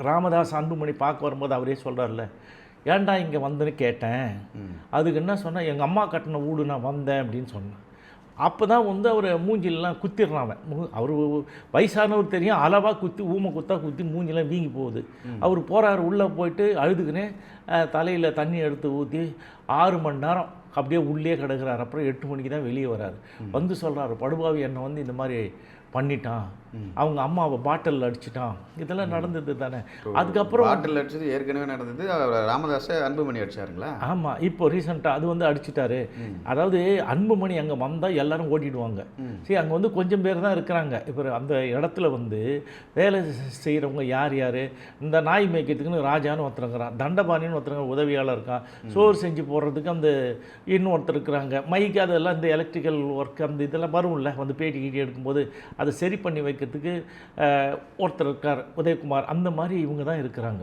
ராமதாஸ் அன்புமணி பார்க்க வரும்போது அவரே சொல்கிறார்ல, ஏன்டா இங்கே வந்தேன்னு கேட்டேன். அதுக்கு என்ன சொன்னால், எங்கள் அம்மா கட்டின வீடு நான் வந்தேன் அப்படின்னு சொன்னேன். அப்போ தான் வந்து அவர் மூஞ்சிலெலாம் குத்திடுறான் அவன். அவர் வயசானவர் தெரியும், அளவாக குத்தி ஊமை குத்தா குத்தி மூஞ்சிலாம் வீங்கி போகுது. அவர் போகிறாரு, உள்ளே போயிட்டு அழுதுக்குன்னே தலையில் தண்ணி எடுத்து ஊற்றி 6 மணி நேரம் அப்படியே உள்ளே கிடக்கிறார். அப்புறம் 8 மணிக்கு தான் வெளியே வராரு. வந்து சொல்கிறாரு, படுபாவி என்னை வந்து இந்த மாதிரி பண்ணிட்டான், அவங்க அம்மாவை பாட்டில் அடிச்சிட்டான், இதெல்லாம் நடந்தது தானே. அதுக்கப்புறம் பாட்டில் அடிச்சது ஏற்கனவே நடந்தது. ராமதாஸை அன்புமணி அடிச்சாருங்களா? ஆமாம், இப்போ ரீசெண்டாக அது வந்து அடிச்சிட்டாரு. அதாவது அன்புமணி அங்கே வந்தால் எல்லாரும் ஓடிடுவாங்க. சரி, அங்கே வந்து கொஞ்சம் பேர் தான் இருக்கிறாங்க. இப்போ அந்த இடத்துல வந்து வேலை செய்கிறவங்க யார் யார், இந்த நாய் மேய்க்கிறதுக்குன்னு ராஜான்னு ஒருத்தருங்கிறான், தண்டபாணின்னு ஒருத்தருங்க உதவியாளர் இருக்கான், சோறு செஞ்சு போடுறதுக்கு அந்த இன்னொருத்தர் இருக்கிறாங்க, மைக்கு அதெல்லாம் இந்த எலக்ட்ரிக்கல் ஒர்க் அந்த இதெல்லாம் வரும்ல, வந்து பேட்டி கீட்டி எடுக்கும்போது அதை சரி பண்ணி வைக்கிறதுக்கு ஒருத்தர் இருக்கார் உதயகுமார். அந்த மாதிரி இவங்க தான் இருக்கிறாங்க.